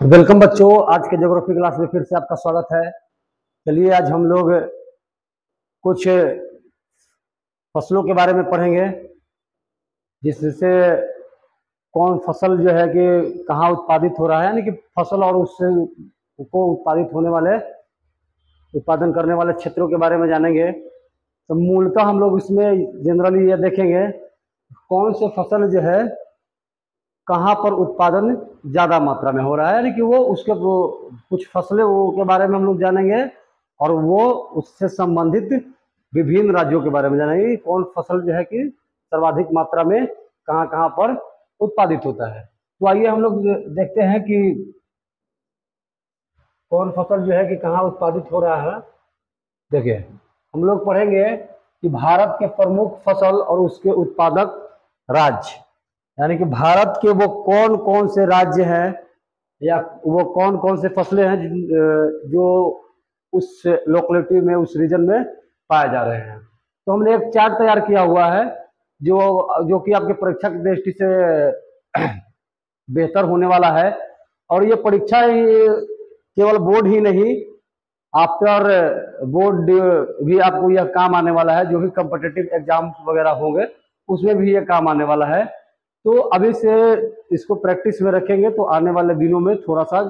Welcome बच्चों, आज के ज्योग्राफी क्लास में फिर से आपका स्वागत है। चलिए आज हम लोग कुछ फसलों के बारे में पढ़ेंगे, जिससे कौन फसल जो है कि कहाँ उत्पादित हो रहा है, यानी कि फसल और उससे को उत्पादित होने वाले उत्पादन करने वाले क्षेत्रों के बारे में जानेंगे। तो मूलतः हम लोग इसमें जनरली ये देखेंगे कौन से फसल जो है कहाँ पर उत्पादन ज़्यादा मात्रा में हो रहा है, यानी कि वो कुछ फसलें वो के बारे में हम लोग जानेंगे और वो उससे संबंधित विभिन्न राज्यों के बारे में जानेंगे कौन फसल जो है कि सर्वाधिक मात्रा में कहाँ कहाँ पर उत्पादित होता है। तो आइए हम लोग देखते हैं कि कौन फसल जो है कि कहाँ उत्पादित हो रहा है। देखिए हम लोग पढ़ेंगे कि भारत के प्रमुख फसल और उसके उत्पादक राज्य, यानी कि भारत के वो कौन कौन से राज्य हैं या वो कौन कौन से फसलें हैं जो उस लोकेलिटी में, उस रीजन में पाए जा रहे हैं। तो हमने एक चार्ट तैयार किया हुआ है जो कि आपके परीक्षा की दृष्टि से बेहतर होने वाला है। और ये परीक्षा ही केवल बोर्ड ही नहीं, आफ्टर बोर्ड भी आपको यह काम आने वाला है। जो भी कॉम्पिटिटिव एग्जाम वगैरह होंगे उसमें भी ये काम आने वाला है। तो अभी से इसको प्रैक्टिस में रखेंगे तो आने वाले दिनों में थोड़ा सा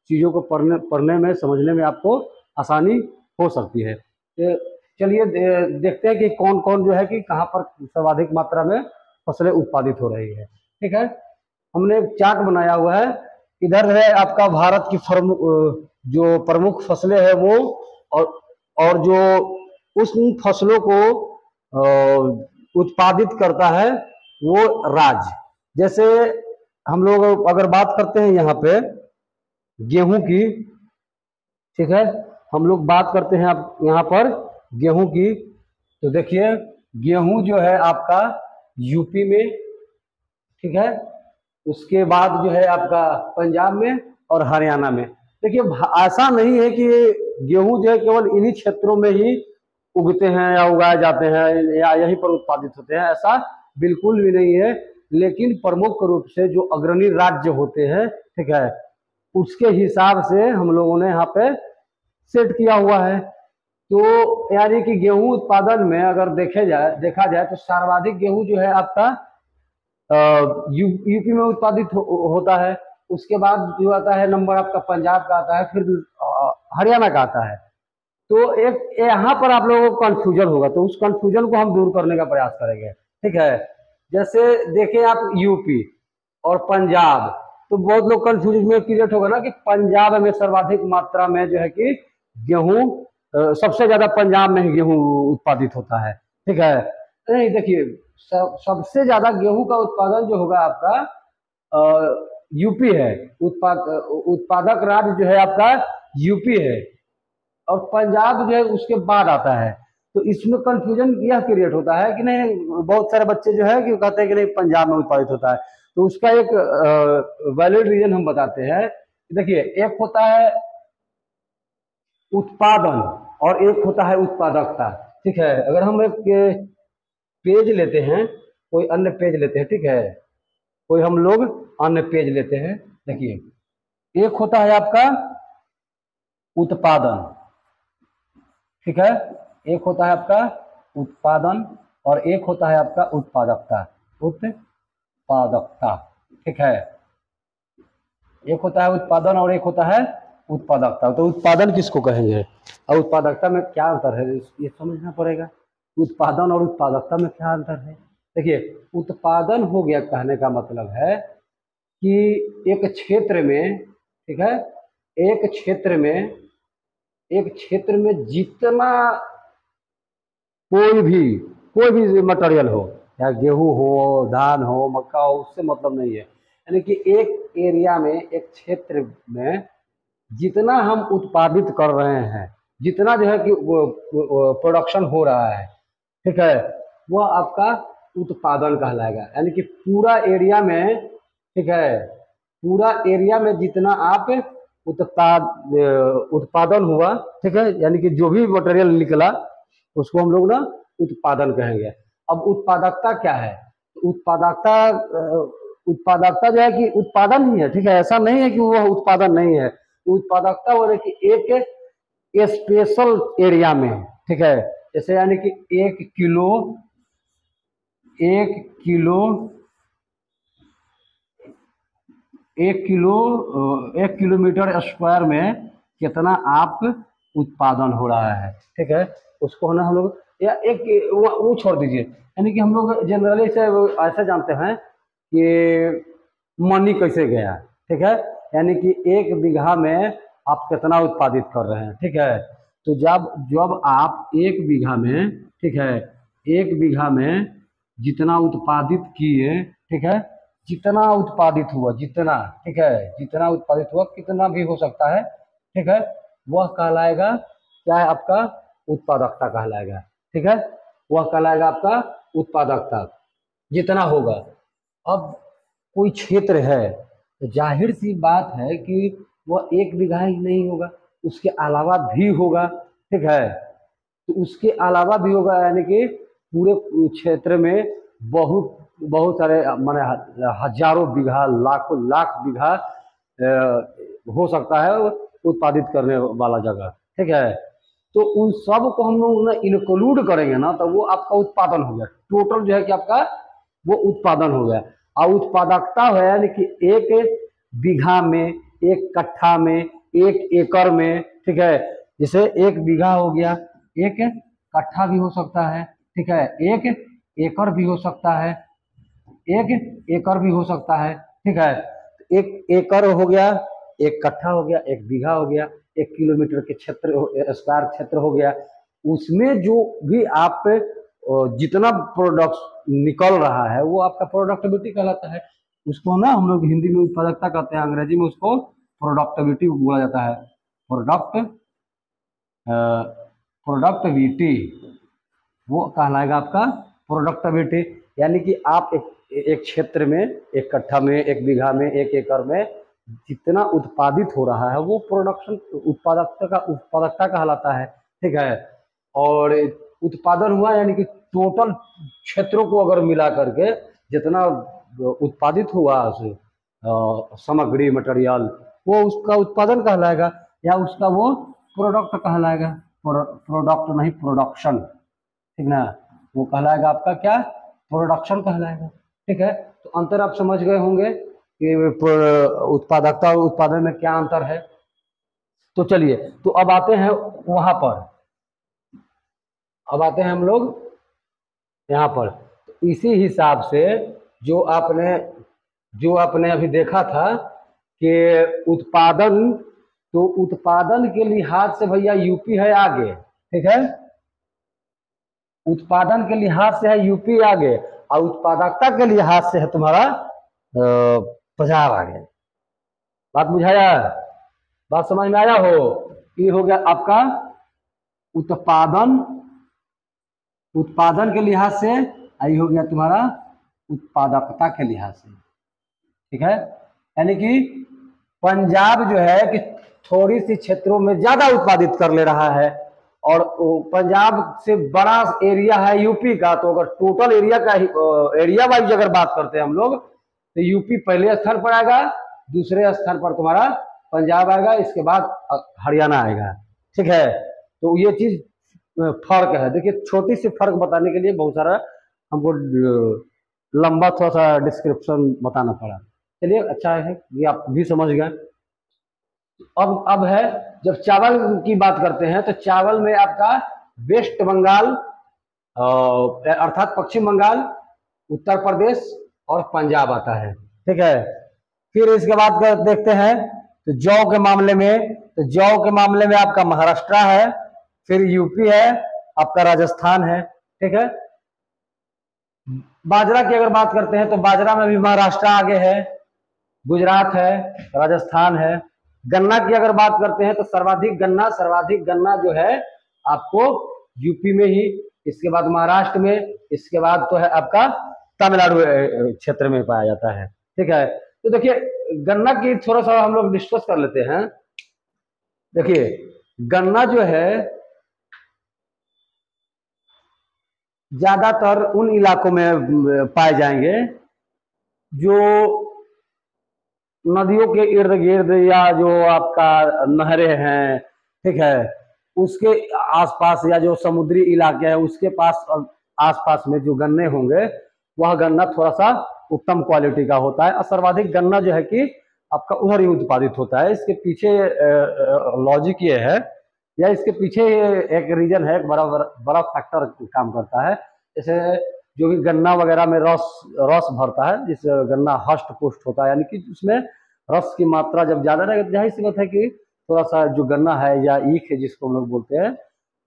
चीज़ों को पढ़ने में, समझने में आपको आसानी हो सकती है। तो चलिए देखते हैं कि कौन कौन जो है कि कहाँ पर सर्वाधिक मात्रा में फसलें उत्पादित हो रही है। ठीक है, हमने एक चार्ट बनाया हुआ है। इधर है आपका भारत की जो प्रमुख फसलें हैं वो, और जो उस फसलों को उत्पादित करता है वो राज्य। जैसे हम लोग अगर बात करते हैं यहाँ पे गेहूं की, ठीक है, हम लोग बात करते हैं आप यहाँ पर गेहूं की। तो देखिए गेहूं जो है आपका यूपी में, ठीक है, उसके बाद जो है आपका पंजाब में और हरियाणा में। देखिए ऐसा नहीं है कि गेहूं जो है केवल इन्हीं क्षेत्रों में ही उगते हैं या उगाए जाते हैं या यहीं पर उत्पादित होते हैं, ऐसा बिल्कुल भी नहीं है। लेकिन प्रमुख रूप से जो अग्रणी राज्य होते हैं, ठीक है, उसके हिसाब से हम लोगों ने यहाँ पे सेट किया हुआ है। तो यानी कि गेहूं उत्पादन में अगर देखा जाए तो सर्वाधिक गेहूं जो है आपका यूपी में उत्पादित होता है। उसके बाद जो आता है नंबर आपका पंजाब का आता है, फिर हरियाणा का आता है। तो एक यहाँ पर आप लोगों को कंफ्यूजन होगा, तो उस कंफ्यूजन को हम दूर करने का प्रयास करेंगे। ठीक है, जैसे देखें आप यूपी और पंजाब, तो बहुत लोग कंफ्यूजन में क्रिएट होगा ना कि पंजाब में सर्वाधिक मात्रा में जो है कि गेहूं, सबसे ज्यादा पंजाब में ही गेहूं उत्पादित होता है। ठीक है, नहीं देखिए सबसे ज्यादा गेहूं का उत्पादन जो होगा आपका यूपी है। उत्पादक राज्य जो है आपका यूपी है और पंजाब जो है उसके बाद आता है। तो इसमें कंफ्यूजन यह क्रिएट होता है कि नहीं, बहुत सारे बच्चे जो है कि कहते हैं कि नहीं पंजाब में उत्पादित होता है। तो उसका एक वैलिड रीजन हम बताते हैं। देखिए एक होता है उत्पादन और एक होता है उत्पादकता। ठीक है, अगर हम एक पेज लेते हैं, कोई अन्य पेज लेते हैं, ठीक है, कोई हम लोग अन्य पेज लेते हैं। देखिए एक होता है आपका उत्पादन, ठीक है, एक होता है आपका उत्पादन और एक होता है आपका उत्पादकता। उत्पादकता, ठीक है, एक होता है उत्पादन और एक होता है उत्पादकता। तो उत्पादन किसको कहेंगे और उत्पादकता में क्या अंतर है, ये समझना पड़ेगा। उत्पादन और उत्पादकता में क्या अंतर है। देखिए उत्पादन हो गया, कहने का मतलब है कि एक क्षेत्र में, ठीक है, एक क्षेत्र में जितना कोई भी मटेरियल हो, या गेहूं हो, धान हो, मक्का हो, उससे मतलब नहीं है। यानी कि एक एरिया में, एक क्षेत्र में जितना हम उत्पादित कर रहे हैं, जितना जो है कि प्रोडक्शन हो रहा है, ठीक है, वह आपका उत्पादन कहलाएगा। यानी कि पूरा एरिया में, ठीक है, पूरा एरिया में जितना आप उत्पादन हुआ, ठीक है, यानी कि जो भी मटेरियल निकला उसको हम लोग उत्पादन कहेंगे। अब उत्पादकता क्या है, उत्पादकता उत्पादकता जो है कि उत्पादन ही है, ठीक है, ऐसा नहीं है कि वह उत्पादन नहीं है। उत्पादकता वो है कि एक स्पेशल एरिया में, ठीक है, जैसे यानी कि 1 किलो 1 किलो 1 किलोमीटर स्क्वायर में कितना आप उत्पादन हो रहा है, ठीक है, उसको ना हम लोग या एक वो छोड़ दीजिए, यानी कि हम लोग जनरली से ऐसा जानते हैं कि मनी कैसे गया, ठीक है, यानी कि 1 बीघा में आप कितना उत्पादित कर रहे हैं, ठीक है। तो जब जब आप 1 बीघा में, ठीक है, 1 बीघा में जितना उत्पादित किए, ठीक है, जितना उत्पादित हुआ, जितना, ठीक है, जितना उत्पादित हुआ, कितना भी हो सकता है, ठीक है, वह कहलाएगा क्या है, आपका उत्पादकता कहलाएगा, ठीक है, वह कहलाएगा आपका उत्पादकता, जितना होगा। अब कोई क्षेत्र है तो जाहिर सी बात है कि वह 1 बीघा ही नहीं होगा, उसके अलावा भी होगा, ठीक है, तो उसके अलावा भी होगा, यानी कि पूरे क्षेत्र में बहुत बहुत सारे माने हजारों बीघा, लाखों लाख बीघा हो सकता है उत्पादित करने वाला जगह, ठीक है। तो उन सब को हम लोग इंक्लूड करेंगे ना, तो वो आपका उत्पादन हो गया, टोटल जो है कि आपका वो उत्पादन हो गया। और उत्पादकता है यानी कि 1 बीघा में, 1 कट्ठा में, 1 एकड़ में, ठीक है, जैसे 1 बीघा हो गया, 1 कट्ठा भी हो सकता है, ठीक है, 1 एकड़ भी हो सकता है, 1 एकड़ भी हो सकता है, ठीक है, 1 एकड़ हो गया, 1 कट्ठा हो गया, 1 बीघा हो गया, 1 किलोमीटर के क्षेत्र, स्क्वायर क्षेत्र हो गया। उसमें जो भी आप जितना प्रोडक्ट निकल रहा है वो आपका प्रोडक्टिविटी कहलाता है। उसको ना हम लोग हिंदी में उत्पादकता कहते हैं, अंग्रेजी में उसको प्रोडक्टिविटी बोला जाता है। प्रोडक्टिविटी वो कहलाएगा आपका प्रोडक्टिविटी, यानी कि आप एक क्षेत्र में, 1 कट्ठा में, 1 बीघा में, 1 एकड़ में जितना उत्पादित हो रहा है वो प्रोडक्शन उत्पादकता कहलाता है, ठीक है। और उत्पादन हुआ यानी कि टोटल क्षेत्रों को अगर मिला करके जितना उत्पादित हुआ सामग्री, मटेरियल, वो उसका उत्पादन कहलाएगा या उसका वो प्रोडक्ट कहलाएगा। प्रोडक्ट नहीं, प्रोडक्शन, ठीक ना, वो कहलाएगा आपका क्या, प्रोडक्शन कहलाएगा, ठीक है। तो अंतर आप समझ गए होंगे कि उत्पादकता और उत्पादन में क्या अंतर है। तो चलिए, तो अब आते हैं वहां पर, अब आते हैं हम लोग यहाँ पर। तो इसी हिसाब से जो आपने अभी देखा था कि उत्पादन, तो उत्पादन के लिहाज से भैया यूपी है आगे, ठीक है, उत्पादन के लिहाज से है यूपी आगे, और उत्पादकता के लिहाज से है तुम्हारा पंजाब आगे। बात बुझाया, बात समझ में आया हो? ये हो गया आपका उत्पादन के लिहाज से, आई हो गया तुम्हारा उत्पादकता के लिहाज से, ठीक है। यानी कि पंजाब जो है कि थोड़ी सी क्षेत्रों में ज्यादा उत्पादित कर ले रहा है, और पंजाब से बड़ा एरिया है यूपी का, तो अगर टोटल एरिया वाइज अगर बात करते हैं हम लोग, तो यूपी पहले स्थान पर आएगा, दूसरे स्थान पर तुम्हारा पंजाब आएगा, इसके बाद हरियाणा आएगा, ठीक है। तो ये चीज फर्क है। देखिए, छोटी सी फर्क बताने के लिए बहुत सारा हमको लंबा थोड़ा सा डिस्क्रिप्शन बताना पड़ा। चलिए, अच्छा है ये आप भी समझ गए। अब है, जब चावल की बात करते हैं तो चावल में आपका वेस्ट बंगाल अर्थात पश्चिम बंगाल, उत्तर प्रदेश और पंजाब आता है, ठीक है। फिर इसके बाद देखते हैं तो जौ के मामले में, तो जौ के मामले में आपका महाराष्ट्र है, फिर यूपी है, आपका राजस्थान है, ठीक है। बाजरा की अगर बात करते हैं तो बाजरा में भी महाराष्ट्र आगे है, गुजरात है, राजस्थान है। गन्ना की अगर बात करते हैं तो सर्वाधिक गन्ना जो है आपको यूपी में ही, इसके बाद महाराष्ट्र में, इसके बाद तो है आपका तमिलनाडु क्षेत्र में पाया जाता है, ठीक है। तो देखिए, गन्ना की थोड़ा सा हम लोग डिस्कस कर लेते हैं। देखिए, गन्ना जो है ज्यादातर उन इलाकों में पाए जाएंगे जो नदियों के इर्द गिर्द या जो आपका नहरें हैं, ठीक है, उसके आसपास या जो समुद्री इलाके हैं उसके पास आसपास में जो गन्ने होंगे वह गन्ना थोड़ा सा उत्तम क्वालिटी का होता है। और सर्वाधिक गन्ना जो है कि आपका उधर ही उत्पादित होता है। इसके पीछे लॉजिक ये है या इसके पीछे एक रीजन है, एक बड़ा बड़ा फैक्टर काम करता है। जैसे जो भी गन्ना वगैरह में रस भरता है, जिस गन्ना हष्ट पुष्ट होता है, यानी कि उसमें रस की मात्रा जब ज्यादा रहेगी, जाहिर सी बात है कि थोड़ा सा जो गन्ना है या ईख है जिसको हम लोग बोलते हैं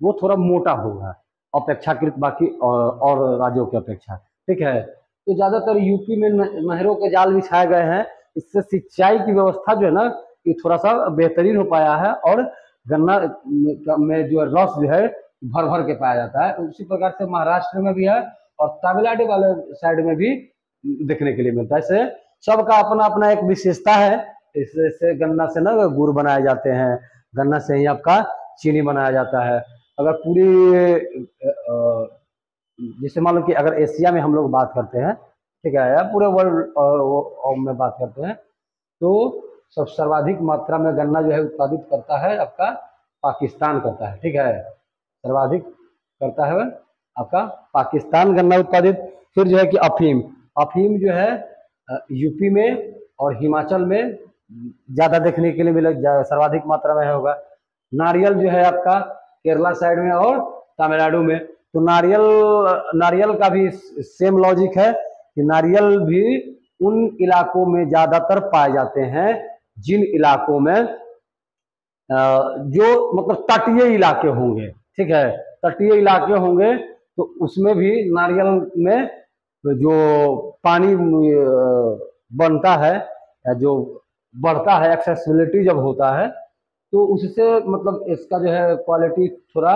वो थोड़ा मोटा होगा अपेक्षाकृत बाकी और राज्यों की अपेक्षा, ठीक है। तो ज्यादातर यूपी में नहरों के जाल बिछाए गए हैं, इससे सिंचाई की व्यवस्था जो है ना ये थोड़ा सा बेहतरीन हो पाया है और गन्ना में जो रस जो है भर भर के पाया जाता है। उसी प्रकार से महाराष्ट्र में भी है और तमिलनाडु वाले साइड में भी देखने के लिए मिलता है। इससे सबका अपना अपना एक विशेषता है। इससे गन्ना से ना गुड़ बनाए जाते हैं, गन्ना से ही आपका चीनी बनाया जाता है। अगर पूरी जैसे मान लो कि अगर एशिया में हम लोग बात करते हैं, ठीक है, या पूरे वर्ल्ड में बात करते हैं, तो सब सर्वाधिक मात्रा में गन्ना जो है उत्पादित करता है आपका पाकिस्तान करता है, ठीक है, सर्वाधिक करता है आपका पाकिस्तान गन्ना उत्पादित। फिर जो है कि अफीम, अफीम जो है यूपी में और हिमाचल में ज्यादा देखने के लिए मिलेगा, सर्वाधिक मात्रा में होगा। नारियल जो है आपका केरला साइड में और तमिलनाडु में। तो नारियल का भी सेम लॉजिक है कि नारियल भी उन इलाकों में ज्यादातर पाए जाते हैं जिन इलाकों में जो मतलब तटीय इलाके होंगे, ठीक है, तटीय इलाके होंगे तो उसमें भी नारियल में जो पानी बनता है या जो बढ़ता है, एक्सेसिबिलिटी जब होता है तो उससे मतलब इसका जो है क्वालिटी थोड़ा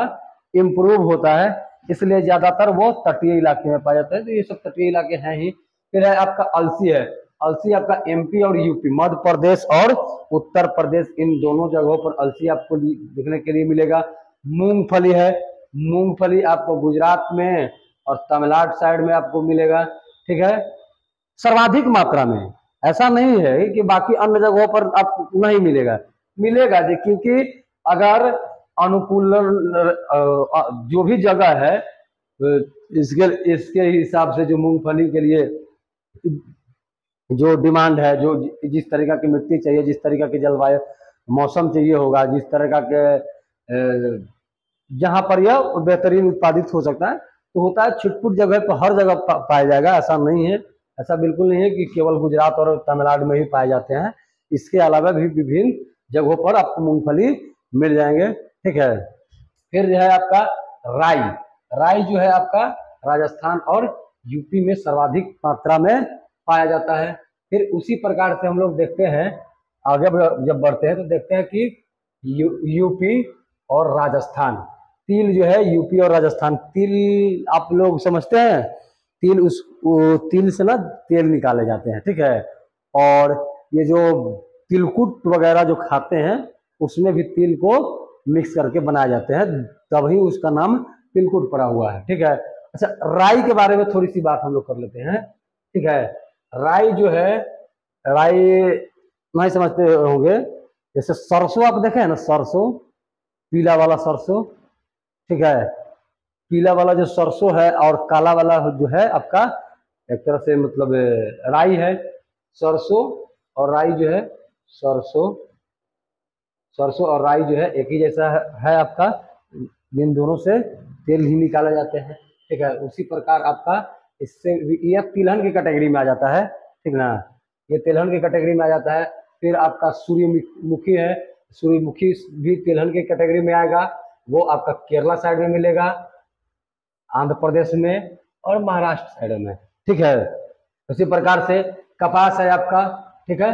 इम्प्रूव होता है, इसलिए ज्यादातर वो तटीय इलाके में पाया जाता है। तो ये सब तटीय इलाके हैं ही। फिर है आपका अलसी है, अलसी आपका एमपी और यूपी, मध्य प्रदेश और उत्तर प्रदेश, इन दोनों जगहों पर अलसी आपको देखने के लिए मिलेगा। मूंगफली है, मूंगफली आपको गुजरात में और तमिलनाडु साइड में आपको मिलेगा, ठीक है, सर्वाधिक मात्रा में। ऐसा नहीं है कि बाकी अन्य जगहों पर आपको नहीं मिलेगा, मिलेगा जी, क्योंकि अगर अनुकूल जो भी जगह है इसके इसके हिसाब से जो मूंगफली के लिए जो डिमांड है, जो जिस तरीका की मिट्टी चाहिए, जिस तरीका की जलवायु मौसम चाहिए होगा, जिस तरीका के जहाँ पर यह बेहतरीन उत्पादित हो सकता है, तो होता है छिटपुट जगह पर हर जगह पाया जाएगा, ऐसा नहीं है। ऐसा बिल्कुल नहीं है कि केवल गुजरात और तमिलनाडु में ही पाए जाते हैं, इसके अलावा भी विभिन्न जगहों पर आपको मूंगफली मिल जाएंगे, ठीक है। फिर जो है आपका राई, राई जो है आपका राजस्थान और यूपी में सर्वाधिक मात्रा में पाया जाता है। फिर उसी प्रकार से हम लोग देखते हैं आगे जब बढ़ते हैं तो देखते हैं कि यूपी और राजस्थान, तिल जो है यूपी और राजस्थान, तिल आप लोग समझते हैं, तिल उस तिल से ना तेल निकाले जाते हैं, ठीक है। और ये जो तिलकुट वगैरह जो खाते हैं उसमें भी तिल को मिक्स करके बनाए जाते हैं, तभी उसका नाम तिलकुट पड़ा हुआ है, ठीक है। अच्छा, राई के बारे में थोड़ी सी बात हम लोग कर लेते हैं, ठीक है। राई जो है, राई नहीं समझते होंगे, जैसे सरसों आप देखे हैं ना, सरसों पीला वाला सरसों, ठीक है, पीला वाला जो सरसों है और काला वाला जो है आपका एक तरह से मतलब राई है। सरसों और राई जो है, सरसों सरसों और राई जो है एक ही जैसा है आपका, इन दोनों से तेल ही निकाले जाते हैं, ठीक है। उसी प्रकार आपका इससे यह तिलहन की कैटेगरी में आ जाता है, ठीक ना, ये तिलहन की कैटेगरी में आ जाता है। फिर आपका सूर्यमुखी है, सूर्यमुखी भी तिलहन की कैटेगरी में आएगा, वो आपका केरला साइड में मिलेगा, आंध्र प्रदेश में और महाराष्ट्र साइड में, ठीक है। उसी प्रकार से कपास है आपका, ठीक है,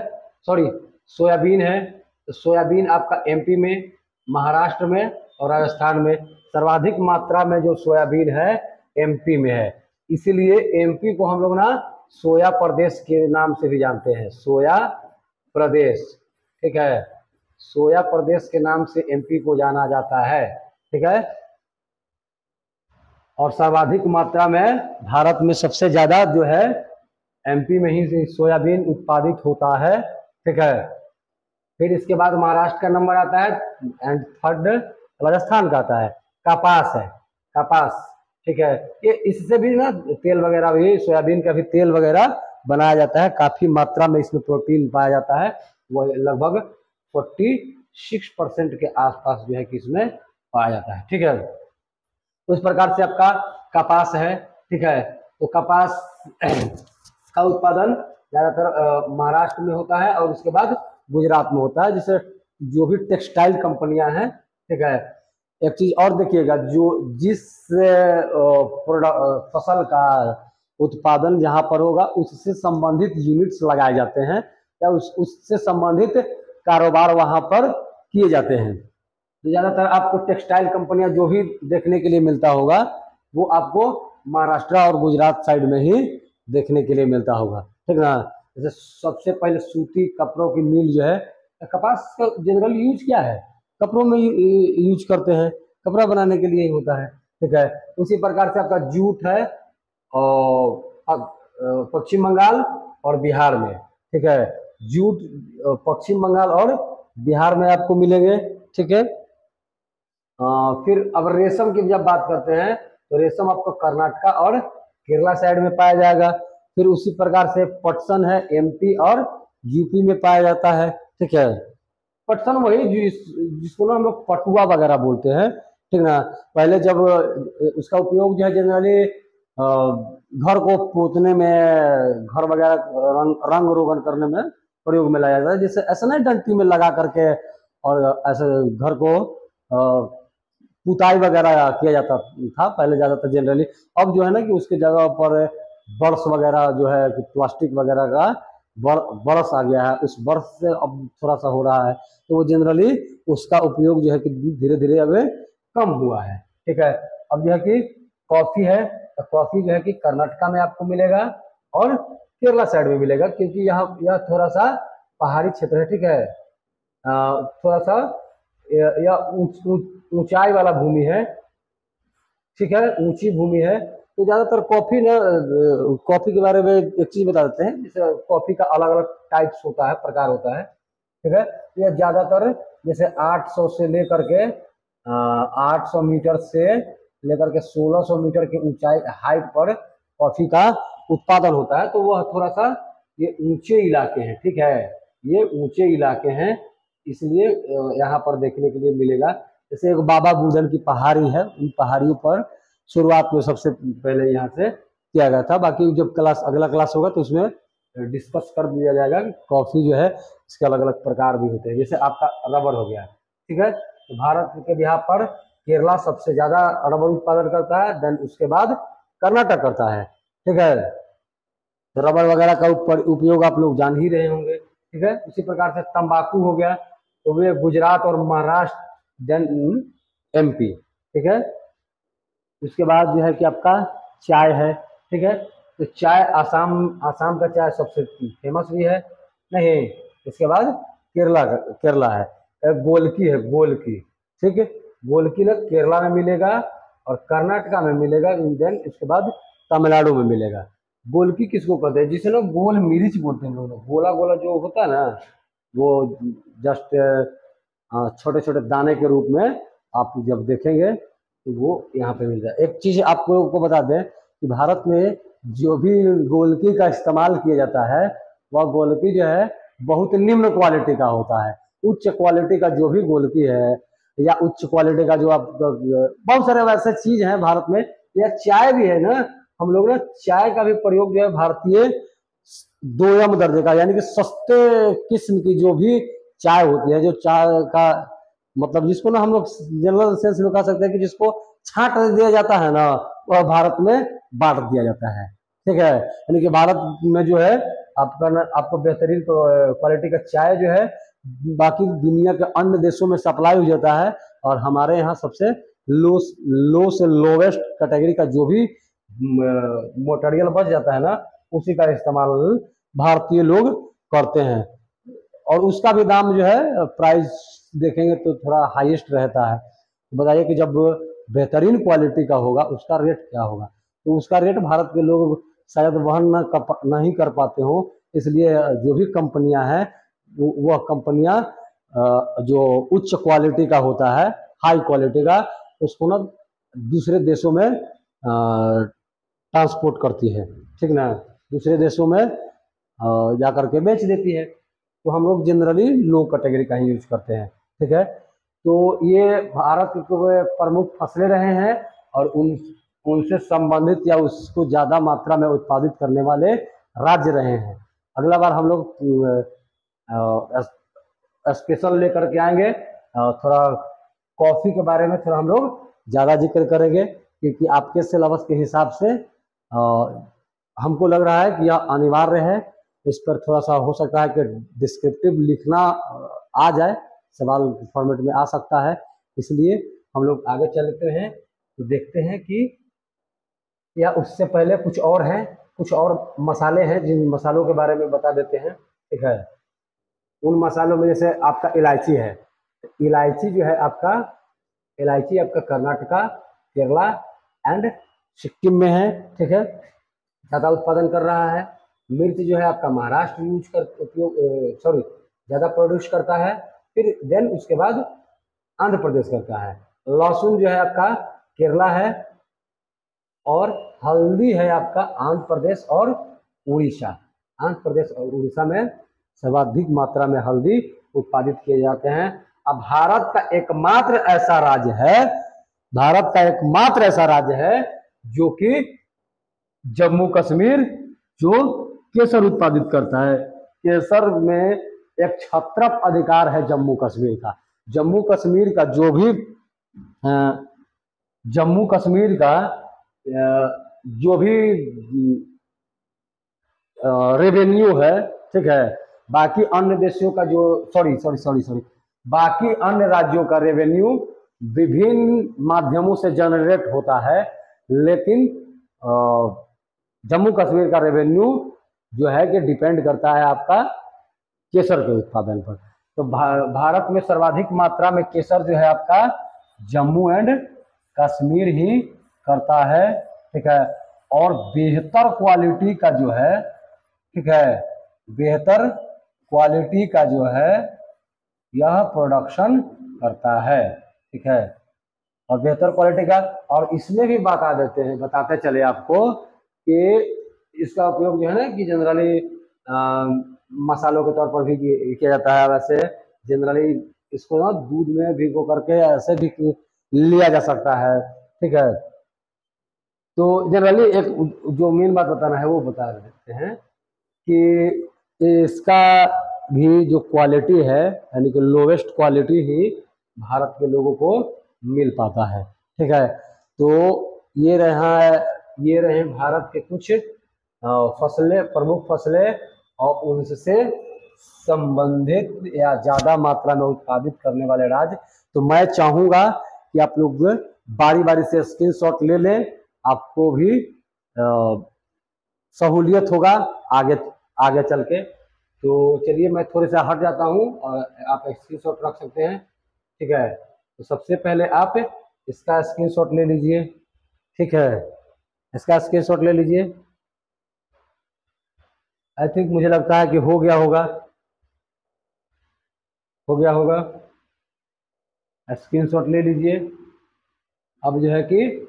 सॉरी सोयाबीन है, तो सोयाबीन आपका एमपी में, महाराष्ट्र में और राजस्थान में। सर्वाधिक मात्रा में जो सोयाबीन है एमपी में है, इसीलिए एमपी को हम लोग ना सोया प्रदेश के नाम से भी जानते हैं, सोया प्रदेश, ठीक है, सोया प्रदेश के नाम से एमपी को जाना जाता है, ठीक है। और सर्वाधिक मात्रा में भारत में सबसे ज्यादा जो है एमपी में ही सोयाबीन उत्पादित होता है, ठीक है। फिर इसके बाद महाराष्ट्र का नंबर आता है एंड थर्ड राजस्थान का आता है। कपास है, कपास, ठीक है। ये इससे भी ना तेल वगैरह भी, सोयाबीन का भी तेल वगैरह बनाया जाता है। काफी मात्रा में इसमें प्रोटीन पाया जाता है, वो लगभग 46% के आसपास जो है कि इसमें पाया जाता है, ठीक है। तो इस प्रकार से आपका कपास है, ठीक है। तो कपास का उत्पादन ज्यादातर महाराष्ट्र में होता है और उसके बाद गुजरात में होता है। जैसे जो भी टेक्सटाइल कंपनियां हैं, ठीक है। एक चीज और देखिएगा, जो जिस फसल का उत्पादन जहां पर होगा उससे संबंधित यूनिट्स लगाए जाते हैं या उससे संबंधित कारोबार वहां पर किए जाते हैं। तो ज्यादातर आपको टेक्सटाइल कंपनियां जो भी देखने के लिए मिलता होगा वो आपको महाराष्ट्र और गुजरात साइड में ही देखने के लिए मिलता होगा, ठीक ना। जैसे सबसे पहले सूती कपड़ों की मिल जो है, कपास का जनरल यूज क्या है, कपड़ों में यूज करते हैं, कपड़ा बनाने के लिए ही होता है, ठीक है। उसी प्रकार से आपका जूट है और पश्चिम बंगाल और बिहार में, ठीक है। जूट पश्चिम बंगाल और बिहार में आपको मिलेंगे, ठीक है। फिर अब रेशम की जब बात करते हैं तो रेशम आपको कर्नाटका और केरला साइड में पाया जाएगा। फिर उसी प्रकार से पटसन है, एमपी और यूपी में पाया जाता है, ठीक है। पटसन वही जिसको ना हम लोग पटुआ वगैरह बोलते हैं, ठीक ना। पहले जब उसका उपयोग जो है जनरली घर को पोतने में, घर वगैरह रंग रोगन करने में प्रयोग में लाया जाता है। जैसे ऐसा नहीं डंटी में लगा करके और ऐसे घर को पुताई वगैरह किया जाता था पहले ज्यादातर जनरली। अब जो है ना कि उसके जगह पर बर्स वगैरह जो है कि प्लास्टिक वगैरह का बरस आ गया है, उस बर्स से अब थोड़ा सा हो रहा है। तो वो जनरली उसका उपयोग जो है कि धीरे धीरे अब कम हुआ है, ठीक है। अब जो है कि कॉफी है, तो कॉफी जो है कि कर्नाटका में आपको मिलेगा और केरला साइड में मिलेगा, क्योंकि यहाँ यह थोड़ा सा पहाड़ी क्षेत्र है, ठीक है। थोड़ा सा यह ऊंचाई वाला भूमि है, ठीक है, ऊंची भूमि है। तो ज्यादातर कॉफी ना, कॉफी के बारे में एक चीज बता देते हैं। जैसे कॉफी का अलग अलग टाइप्स होता है, प्रकार होता है, ठीक है। यह ज्यादातर जैसे 800 से लेकर के 800 मीटर से लेकर के 1600 मीटर की ऊंचाई हाइट पर कॉफी का उत्पादन होता है। तो वह थोड़ा सा ये ऊंचे इलाके हैं, ठीक है, ये ऊंचे इलाके हैं, इसलिए यहाँ पर देखने के लिए मिलेगा। जैसे एक बाबा बुदन की पहाड़ी है, उन पहाड़ियों पर शुरुआत में सबसे पहले यहाँ से किया गया था। बाकी जब अगला क्लास होगा तो उसमें डिस्कस कर दिया जाएगा कि कॉफी जो है इसके अलग अलग प्रकार भी होते हैं। जैसे आपका रबर हो गया, ठीक है। तो भारत के यहाँ पर केरला सबसे ज्यादा रबर उत्पादन करता है, देन उसके बाद कर्नाटक करता है, ठीक है। तो रबर वगैरह का उपयोग आप लोग जान ही रहे होंगे, ठीक है। उसी प्रकार से तंबाकू हो गया, तो वे गुजरात और महाराष्ट्र, देन एमपी, ठीक है। उसके बाद जो है कि आपका चाय है, ठीक है। तो चाय आसाम का चाय सबसे फेमस भी है नहीं। इसके बाद केरला है, गोलकी है, गोलकी, ठीक है। गोलकी ना केरला में मिलेगा और कर्नाटका में मिलेगा, देन इसके बाद तमिलनाडु में मिलेगा। गोलकी किसको कहते हैं, जिसे ना गोल मिर्च बोलते हैं लोग, गोला गोला जो होता है ना, वो जस्ट छोटे छोटे दाने के रूप में आप जब देखेंगे तो वो यहाँ पे मिल जाए। एक चीज आप लोगों को बता दें कि भारत में जो भी गोलकी का इस्तेमाल किया जाता है वह गोलकी जो है बहुत निम्न क्वालिटी का होता है। उच्च क्वालिटी का जो भी गोलकी है या उच्च क्वालिटी का जो आप, बहुत सारे वैसे चीज हैं भारत में। या चाय भी है ना, हम लोग ना चाय का भी प्रयोग जो है भारतीय दोयम दर्जे का, यानी कि सस्ते किस्म की जो भी चाय होती है, जो चाय का मतलब जिसको ना हम लोग जनरल सेंस में कह सकते हैं कि जिसको छांट दिया जाता है ना, वह भारत में बांट दिया जाता है, ठीक है। यानी कि भारत में जो है आपको बेहतरीन क्वालिटी का चाय जो है बाकी दुनिया के अन्य देशों में सप्लाई हो जाता है, और हमारे यहाँ सबसे लो से लोवेस्ट कैटेगरी का जो भी मटेरियल बच जाता है ना, उसी का इस्तेमाल भारतीय लोग करते हैं। और उसका भी दाम जो है प्राइस देखेंगे तो थोड़ा हाईएस्ट रहता है। तो बताइए कि जब बेहतरीन क्वालिटी का होगा उसका रेट क्या होगा। तो उसका रेट भारत के लोग शायद वहन नहीं कर पाते हो, इसलिए जो भी कंपनियां हैं वह कंपनियां जो उच्च क्वालिटी का होता है, हाई क्वालिटी का, उसको ना दूसरे देशों में ट्रांसपोर्ट करती है, ठीक ना, दूसरे देशों में जा करके बेच देती है। तो हम लोग जनरली लो कैटेगरी का ही यूज करते हैं, ठीक है। तो ये भारत के प्रमुख फसलें रहे हैं और उनसे संबंधित या उसको ज़्यादा मात्रा में उत्पादित करने वाले राज्य रहे हैं। अगला बार हम लोग स्पेशल लेकर के आएंगे, थोड़ा कॉफ़ी के बारे में थोड़ा हम लोग ज़्यादा जिक्र करेंगे, क्योंकि आपके सिलेबस के हिसाब से हमको लग रहा है कि यह अनिवार्य है। इस पर थोड़ा सा हो सकता है कि डिस्क्रिप्टिव लिखना आ जाए, सवाल फॉर्मेट में आ सकता है, इसलिए हम लोग आगे चलते हैं तो देखते हैं कि या उससे पहले कुछ और हैं, कुछ और मसाले हैं जिन मसालों के बारे में बता देते हैं, ठीक है। उन मसालों में जैसे आपका इलायची है, इलायची जो है आपका, इलायची आपका कर्नाटका, केरला एंड सिक्किम में है, ठीक है, ज़्यादा उत्पादन कर रहा है। मिर्च जो है आपका महाराष्ट्र ज़्यादा प्रोड्यूस करता है, फिर देन उसके बाद आंध्र प्रदेश करता है। लहसुन जो है आपका केरला है, और हल्दी है आपका आंध्र प्रदेश और उड़ीसा। आंध्र प्रदेश और उड़ीसा में सर्वाधिक मात्रा में हल्दी उत्पादित किए जाते हैं। अब भारत का एकमात्र ऐसा राज्य है, भारत का एकमात्र ऐसा राज्य है जो कि जम्मू कश्मीर, जो केसर उत्पादित करता है। केसर में एक छत्रप अधिकार है जम्मू कश्मीर का। जम्मू कश्मीर का जो भी जम्मू कश्मीर का जो भी रेवेन्यू है, ठीक है, बाकी अन्य देशों का जो बाकी अन्य राज्यों का रेवेन्यू विभिन्न माध्यमों से जनरेट होता है, लेकिन जम्मू कश्मीर का रेवेन्यू जो है कि डिपेंड करता है आपका केसर के उत्पादन पर। तो भारत में सर्वाधिक मात्रा में केसर जो है आपका जम्मू एंड कश्मीर ही करता है, ठीक है। और बेहतर क्वालिटी का जो है, ठीक है, बेहतर क्वालिटी का जो है यह प्रोडक्शन करता है, ठीक है, और बेहतर क्वालिटी का। और इसमें भी बताते चले आपको कि इसका उपयोग जो है ना कि जनरली मसालों के तौर पर भी किया जाता है। वैसे जनरली इसको ना दूध में भिगो करके ऐसे भी लिया जा सकता है, ठीक है। तो जनरली एक जो मेन बात बताना है वो बता देते हैं कि इसका भी जो क्वालिटी है, यानी कि लोवेस्ट क्वालिटी ही भारत के लोगों को मिल पाता है, ठीक है। तो ये रहे भारत के कुछ फसलें, प्रमुख फसलें और उनसे संबंधित या ज़्यादा मात्रा में उत्पादित करने वाले राज्य। तो मैं चाहूँगा कि आप लोग बारी बारी से स्क्रीनशॉट ले लें, आपको भी सहूलियत होगा आगे चल के। तो चलिए मैं थोड़े से हट जाता हूँ और आप स्क्रीनशॉट रख सकते हैं, ठीक है। तो सबसे पहले आप इसका स्क्रीनशॉट ले लीजिए, ठीक है, इसका स्क्रीनशॉट ले लीजिए। आई थिंक मुझे लगता है कि हो गया होगा, स्क्रीनशॉट ले लीजिए। अब जो है कि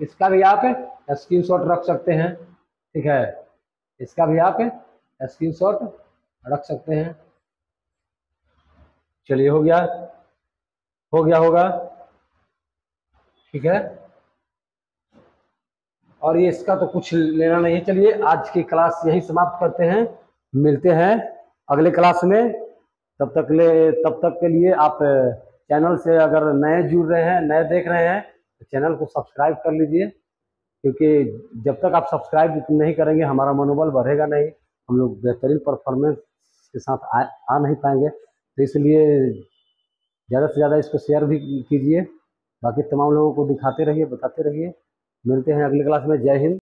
इसका भी आप स्क्रीनशॉट रख सकते हैं, ठीक है, इसका भी आप स्क्रीनशॉट रख सकते हैं। चलिए हो गया होगा, ठीक है। और ये इसका तो कुछ लेना नहीं है। चलिए आज की क्लास यही समाप्त करते हैं, मिलते हैं अगले क्लास में। तब तक के लिए आप चैनल से अगर नए जुड़ रहे हैं, नए देख रहे हैं, तो चैनल को सब्सक्राइब कर लीजिए, क्योंकि जब तक आप सब्सक्राइब नहीं करेंगे हमारा मनोबल बढ़ेगा नहीं, हम लोग बेहतरीन परफॉर्मेंस के साथ आ नहीं पाएंगे। तो इसलिए ज़्यादा से ज़्यादा इसको शेयर भी कीजिए, बाकी तमाम लोगों को दिखाते रहिए, बताते रहिए। मिलते हैं अगली क्लास में। जय हिंद।